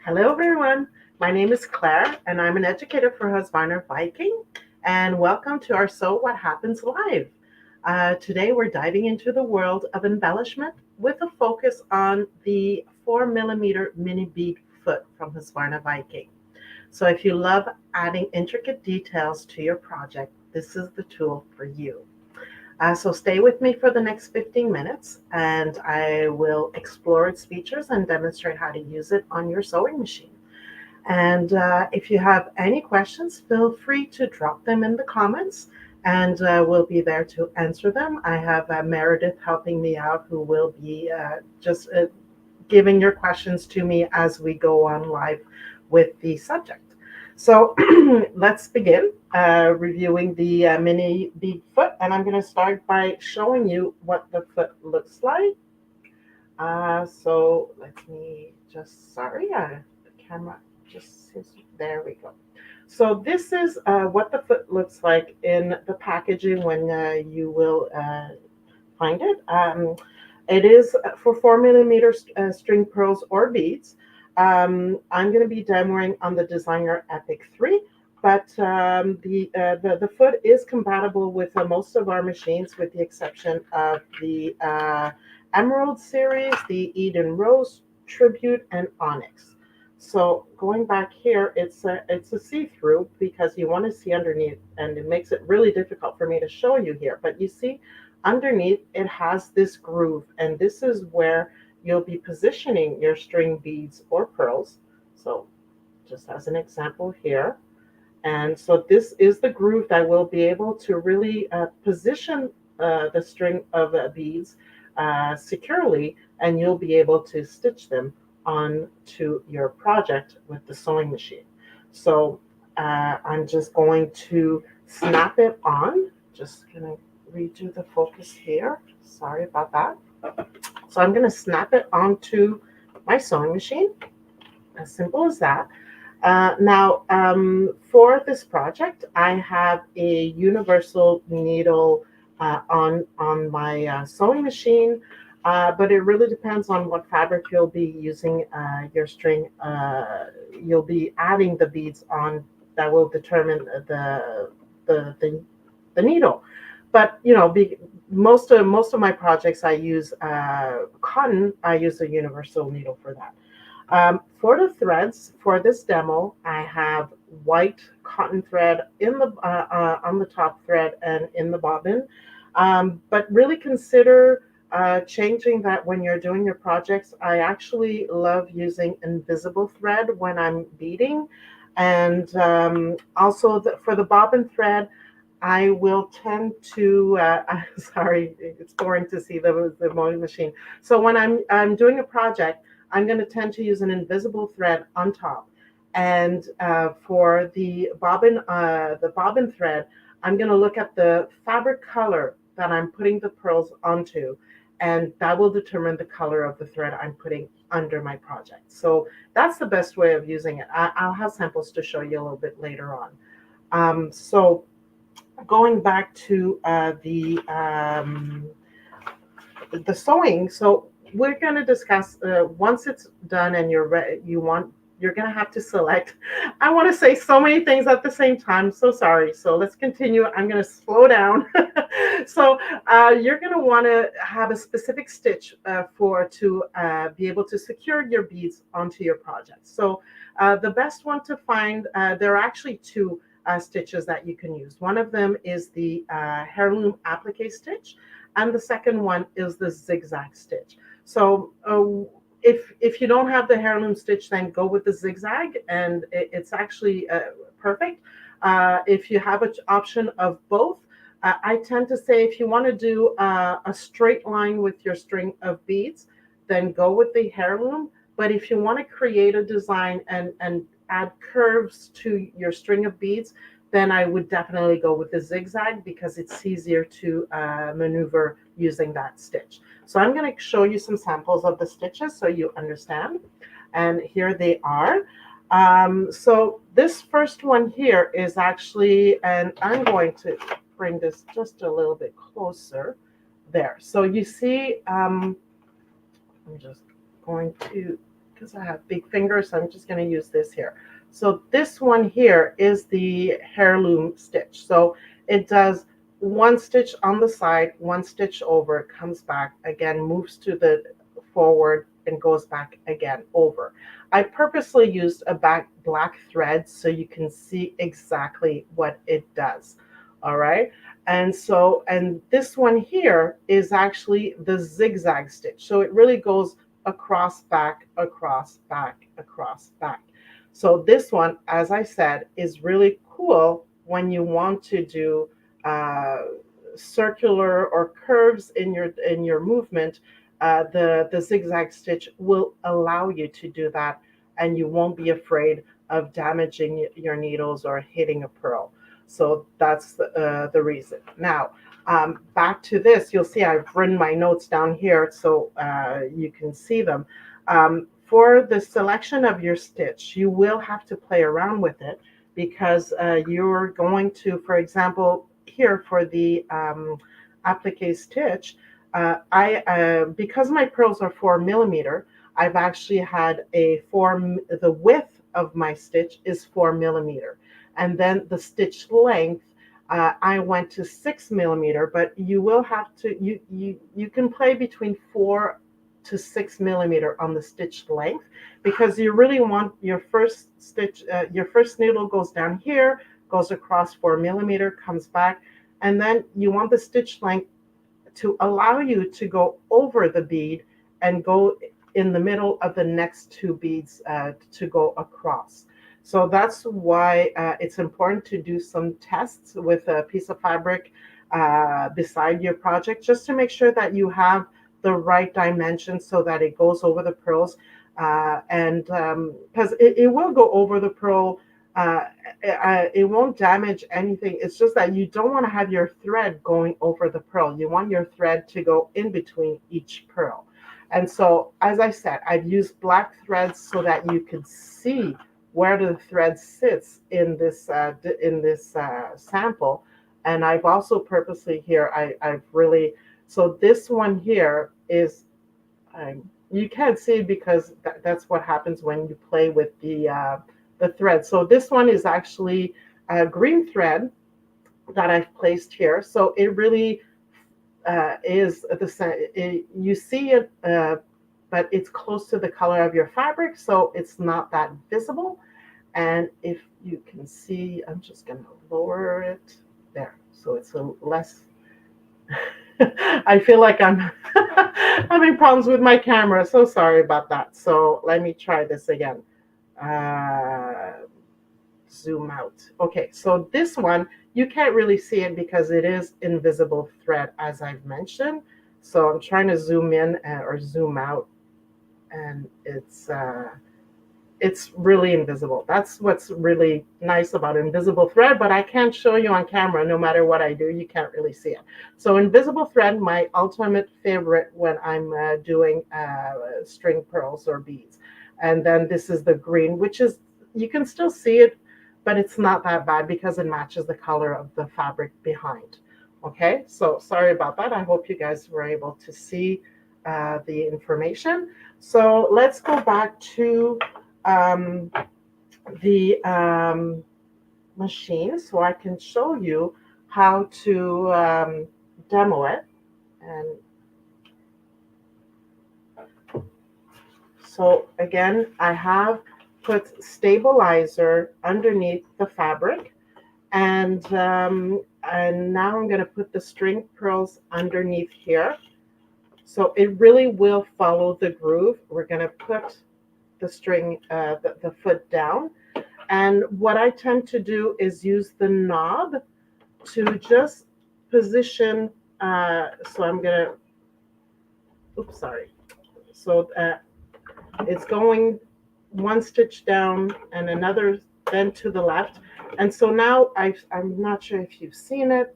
Hello, everyone. My name is Claire, and I'm an educator for Husqvarna Viking. And welcome to our So What Happens Live. Today, we're diving into the world of embellishment with a focus on the 4 millimeter mini bead foot from Husqvarna Viking. So, if you love adding intricate details to your project, this is the tool for you. So stay with me for the next 15 minutes and I will explore its features and demonstrate how to use it on your sewing machine. And if you have any questions, feel free to drop them in the comments and we'll be there to answer them. I have Meredith helping me out who will be just giving your questions to me as we go on live with the subject. So let's begin reviewing the mini bead foot, and I'm going to start by showing you what the foot looks like. So let me just, sorry, the camera just, there we go. So this is what the foot looks like in the packaging when you will find it. It is for 4 millimeter string pearls or beads. I'm going to be demoing on the Designer Epic 3, but the foot is compatible with most of our machines, with the exception of the Emerald series, the Eden Rose, Tribute, and Onyx. So going back here, it's a see-through because you want to see underneath, and it makes it really difficult for me to show you here. But you see, underneath it has this groove, and this is where you'll be positioning your string beads or pearls. So just as an example here. And so this is the groove that will be able to really position the string of beads securely, and you'll be able to stitch them onto your project with the sewing machine. So I'm just going to snap it on. Just gonna redo the focus here. Sorry about that. So I'm going to snap it onto my sewing machine. As simple as that. Now, for this project, I have a universal needle on my sewing machine, but it really depends on what fabric you'll be using your string. You'll be adding the beads on that will determine the, the, the needle. But most of my projects I use cotton. I use a universal needle for that. For the threads for this demo, I have white cotton thread in the on the top thread and in the bobbin. But really consider changing that when you're doing your projects. I actually love using invisible thread when I'm beading, and also for the bobbin thread. I will tend to. Sorry, it's boring to see the mowing machine. So when I'm doing a project, I'm going to tend to use an invisible thread on top, and for the bobbin thread, I'm going to look at the fabric color that I'm putting the pearls onto, and that will determine the color of the thread I'm putting under my project. So that's the best way of using it. I'll have samples to show you a little bit later on. So going back to the sewing. So we're going to discuss once it's done and you're ready. You're going to have to select. I want to say so many things at the same time. So sorry. So let's continue. I'm going to slow down. So you're going to want to have a specific stitch to be able to secure your beads onto your project. So the best one to find, there are actually two stitches that you can use. One of them is the heirloom applique stitch, and the second one is the zigzag stitch. So if you don't have the heirloom stitch, then go with the zigzag, and it's actually perfect. If you have an option of both, I tend to say if you want to do a straight line with your string of beads, then go with the heirloom. But if you want to create a design and add curves to your string of beads, then I would definitely go with the zigzag because it's easier to maneuver using that stitch. So I'm going to show you some samples of the stitches so you understand. And here they are. So this first one here is actually, and I'm going to bring this just a little bit closer there. So you see, I'm just going to because I have big fingers, so I'm just going to use this here. So this one here is the heirloom stitch. So it does one stitch on the side, one stitch over, comes back again, moves to the forward and goes back again over. I purposely used a black thread so you can see exactly what it does. All right. And so, and this one here is actually the zigzag stitch. So it really goes across, back, across, back, across, back. So this one, as I said, is really cool when you want to do uh, circular or curves in your movement. The zigzag stitch will allow you to do that, and you won't be afraid of damaging your needles or hitting a pearl. So that's the reason. Now, back to this, you'll see I've written my notes down here so you can see them. For the selection of your stitch, you will have to play around with it because you're going to, for example, here for the applique stitch, because my pearls are 4 millimeter, I've actually had the width of my stitch is 4 millimeter. And then the stitch length, I went to 6 millimeter, but you will have to, you can play between 4 to 6 millimeter on the stitch length because you really want your first stitch, your first needle goes down here, goes across 4 millimeter, comes back, and then you want the stitch length to allow you to go over the bead and go in the middle of the next two beads to go across. So that's why it's important to do some tests with a piece of fabric beside your project, just to make sure that you have the right dimension so that it goes over the pearls. And because it will go over the pearl, it won't damage anything. It's just that you don't want to have your thread going over the pearl. You want your thread to go in between each pearl. And so, as I said, I've used black threads so that you could see where the thread sits in this sample. And I've also purposely here, I've really, so this one here is, you can't see because that's what happens when you play with the thread. So this one is actually a green thread that I've placed here. So it really is you see it, but it's close to the color of your fabric, so it's not that visible. And if you can see, I'm just going to lower it there, so it's a less. I feel like I'm having problems with my camera. So sorry about that. So let me try this again. Zoom out. Okay, so this one, you can't really see it because it is invisible thread, as I've mentioned. So I'm trying to zoom in or zoom out, and it's really invisible. That's what's really nice about invisible thread, but I can't show you on camera. No matter what I do, you can't really see it. So invisible thread, my ultimate favorite when I'm doing string pearls or beads. And then this is the green, which is, you can still see it, but it's not that bad because it matches the color of the fabric behind. Okay, so sorry about that. I hope you guys were able to see the information. So let's go back to the machine so I can show you how to demo it. And so again, I have put stabilizer underneath the fabric, and now I'm going to put the string pearls underneath here. So it really will follow the groove. We're going to put the string, the foot down. And what I tend to do is use the knob to just position. So I'm going to, oops, sorry. So it's going one stitch down and another then to the left. And so now I'm not sure if you've seen it.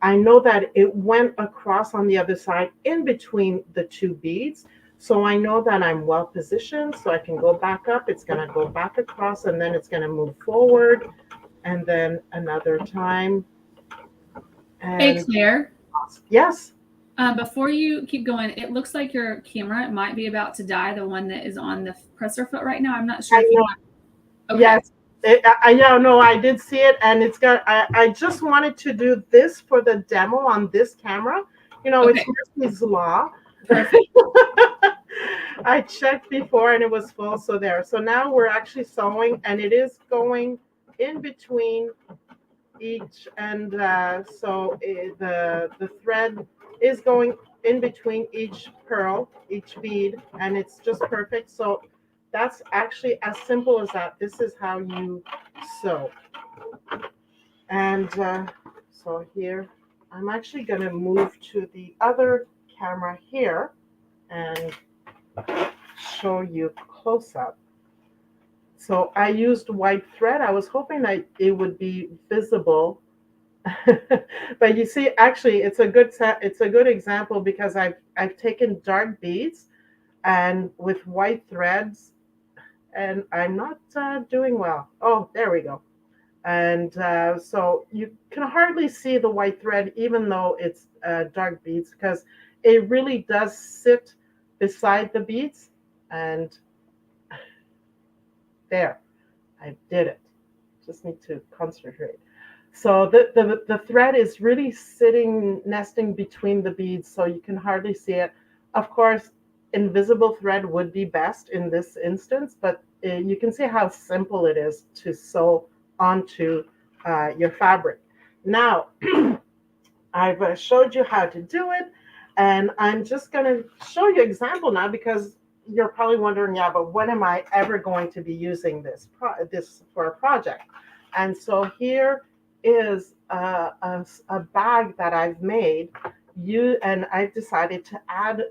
I know that it went across on the other side in between the two beads. So I know that I'm well positioned, so I can go back up. It's going to go back across, and then it's going to move forward, and then another time. Hey, And Claire. yes. Before you keep going, it looks like your camera might be about to die, the one that is on the presser foot right now. I'm not sure I if you know. have. Okay. Yes. Yeah, no, I did see it, and it's got. I just wanted to do this for the demo on this camera. It's Okay. Murphy's Law. Perfect. I checked before and it was full, so there. So now we're actually sewing, and it is going in between each, and the thread is going in between each pearl, each bead, and it's just perfect. So that's actually as simple as that. This is how you sew. And so here, I'm actually going to move to the other camera here and show you close up. So I used white thread. I was hoping that it would be visible. But you see, actually, it's a good example because I've taken dark beads and with white threads, and I'm not doing well. Oh, there we go. And so you can hardly see the white thread, even though it's dark beads, because it really does sit beside the beads. And there, I did it. Just need to concentrate. So the thread is really sitting, nesting between the beads, so you can hardly see it. Of course, invisible thread would be best in this instance, but you can see how simple it is to sew onto your fabric. Now, I've showed you how to do it, and I'm just going to show you example now because you're probably wondering, yeah, but when am I ever going to be using this for a project? And so here is a bag that I've made. And I've decided to add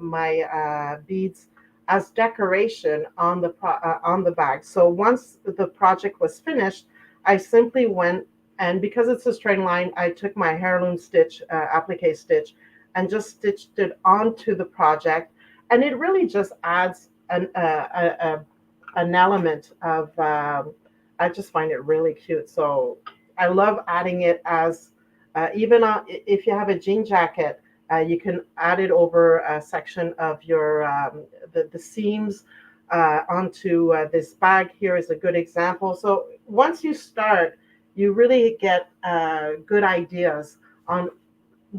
my beads as decoration on the bag. So once the project was finished, I simply went, and because it's a straight line, I took my heirloom stitch, applique stitch, and just stitched it onto the project. And it really just adds an element of, I just find it really cute. So I love adding it as, even if you have a jean jacket, you can add it over a section of the seams onto this bag. Here is a good example. So once you start, you really get good ideas on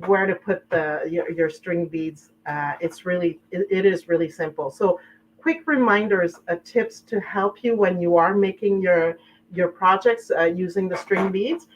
where to put your string beads. It is really simple. So quick reminders, tips to help you when you are making your projects using the string beads.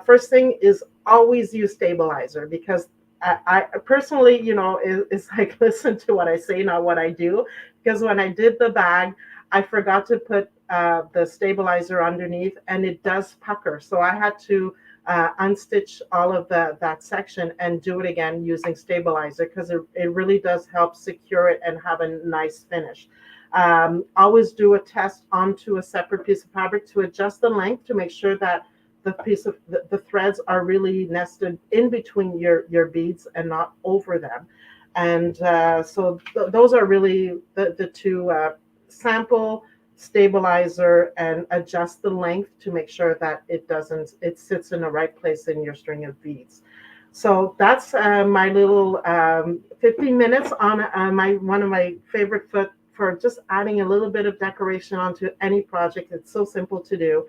First thing is always use stabilizer, because I personally, it's like listen to what I say, not what I do. Because when I did the bag, I forgot to put the stabilizer underneath, and it does pucker. So I had to unstitch all of that section and do it again using stabilizer, because it really does help secure it and have a nice finish. Always do a test onto a separate piece of fabric to adjust the length to make sure that the threads are really nested in between your beads and not over them. And those are really the two, sample, stabilizer, and adjust the length to make sure that it sits in the right place in your string of beads. So that's my little 15 minutes on my one of my favorite foot for just adding a little bit of decoration onto any project. It's so simple to do.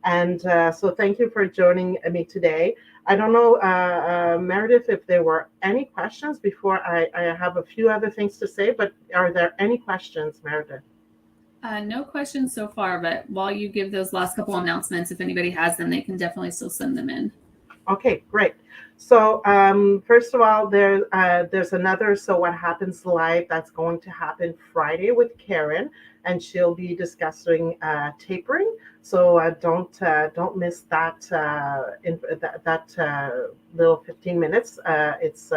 And so thank you for joining me today. I don't know, Meredith, if there were any questions before I have a few other things to say, but are there any questions, Meredith? No questions so far, but while you give those last couple announcements, if anybody has them, they can definitely still send them in. Okay, great. So first of all, there's another So What Happens Live that's going to happen Friday with Karen, and she'll be discussing tapering. So don't miss that little 15 minutes. It's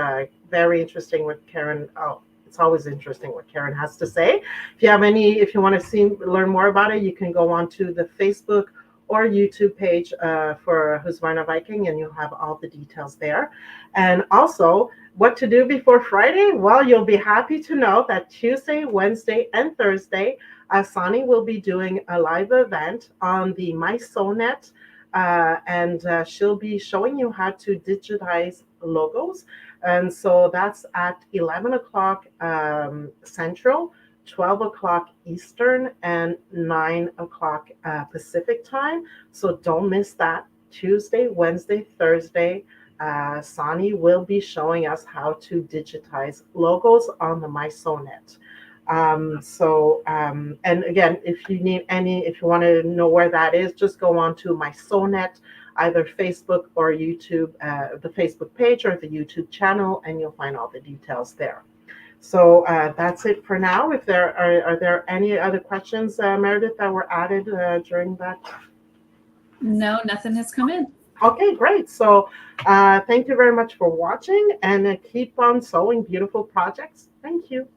very interesting with Karen. Oh, it's always interesting what Karen has to say. If you want to learn more about it, you can go on to the Facebook or YouTube page for Husqvarna Viking, and you'll have all the details there. And also, what to do before Friday? Well, you'll be happy to know that Tuesday, Wednesday, and Thursday, Sani will be doing a live event on the MySewNet, and she'll be showing you how to digitize logos. And so that's at 11 o'clock Central, 12 o'clock Eastern, and 9 o'clock Pacific time. So don't miss that. Tuesday, Wednesday, Thursday, Sani will be showing us how to digitize logos on the MySonet. And again, if you need any, if you want to know where that is, just go on to MySonet, either Facebook or YouTube, the Facebook page or the YouTube channel, and you'll find all the details there. So that's it for now. If there are there any other questions, Meredith, that were added during that? No, nothing has come in. Okay, great. So thank you very much for watching, and keep on sewing beautiful projects. Thank you.